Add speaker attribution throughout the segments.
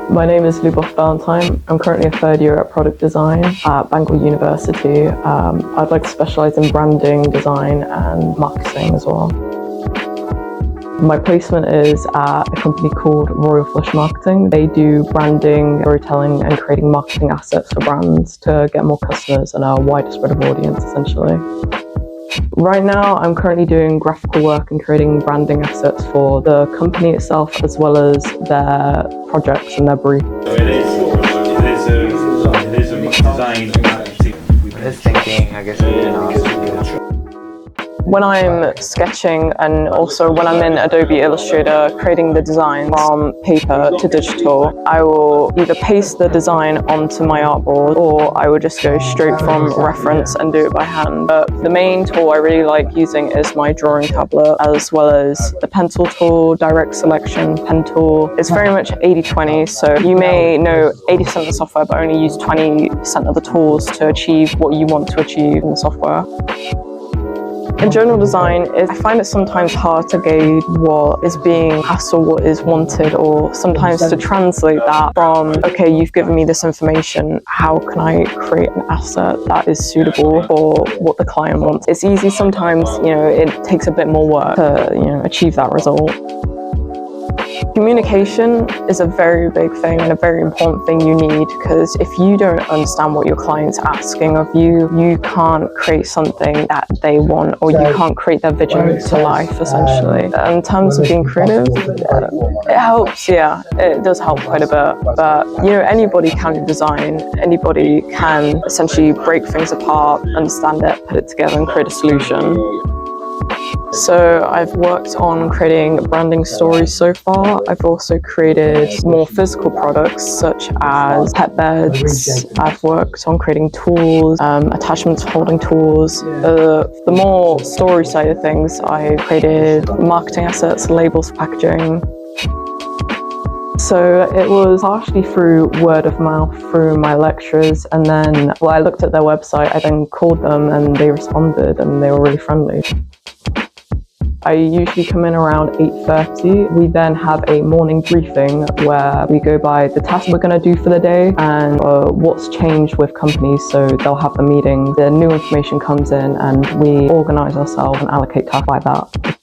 Speaker 1: My name is Lubov. I'm currently a third year at product design at Bangor University. I'd like to specialise in branding, design and marketing as well. My placement is at a company called Royal Flush Marketing. They do branding, storytelling and creating marketing assets for brands to get more customers and a wider spread of audience essentially. Right now, I'm currently doing graphical work and creating branding assets for the company itself, as well as their projects and their brief.
Speaker 2: So it is a design.
Speaker 3: Just thinking, I guess,
Speaker 1: When I'm sketching and also when I'm in Adobe Illustrator creating the design from paper to digital, I will either paste the design onto my artboard or I will just go straight from reference and do it by hand. But the main tool I really like using is my drawing tablet, as well as the pencil tool, direct selection, pen tool. It's very much 80-20, so you may know 80% of the software but only use 20% of the tools to achieve what you want to achieve in the software. In general design, I find it sometimes hard to gauge what is being asked or what is wanted, or sometimes to translate that from, okay, you've given me this information, how can I create an asset that is suitable for what the client wants? It's easy sometimes, it takes a bit more work to, achieve that result. Communication is a very big thing and a very important thing you need, because if you don't understand what your client's asking of you, you can't create something that they want, or you can't create their vision to life, essentially. In terms of being creative, it helps, yeah, it does help quite a bit. But, anybody can design, anybody can essentially break things apart, understand it, put it together and create a solution. So I've worked on creating branding stories so far. I've also created more physical products such as pet beds. I've worked on creating tools, attachments for holding tools. The more story side of things, I created marketing assets, labels, packaging. So it was partially through word of mouth, through my lecturers, and then I looked at their website, I then called them and they responded and they were really friendly. I usually come in around 8:30. We then have a morning briefing where we go by the tasks we're going to do for the day and what's changed with companies. So they'll have the meeting, the new information comes in and we organise ourselves and allocate tasks by that.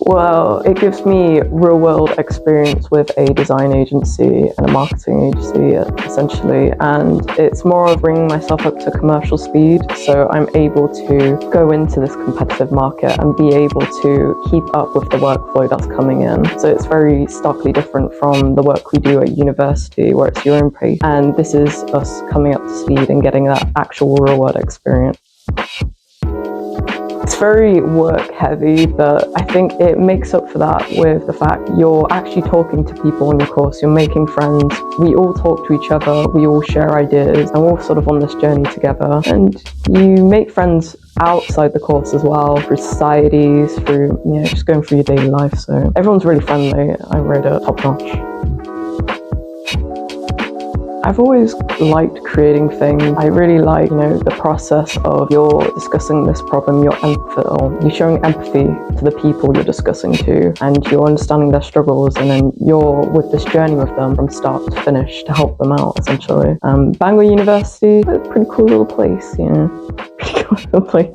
Speaker 1: Well, it gives me real-world experience with a design agency and a marketing agency, essentially, and it's more of bringing myself up to commercial speed, so I'm able to go into this competitive market and be able to keep up with the workflow that's coming in. So it's very starkly different from the work we do at university, where it's your own pace, and this is us coming up to speed and getting that actual real-world experience. It's very work heavy, but I think it makes up for that with the fact you're actually talking to people in your course, you're making friends, we all talk to each other, we all share ideas, and we're all sort of on this journey together. And you make friends outside the course as well, through societies, through, just going through your daily life. So everyone's really friendly. I rate it top notch. I've always liked creating things. I really like, the process of you're discussing this problem, you're showing empathy to the people you're discussing to, and you're understanding their struggles, and then you're with this journey with them from start to finish to help them out, essentially. Bangor University, a pretty cool little place, pretty cool little place.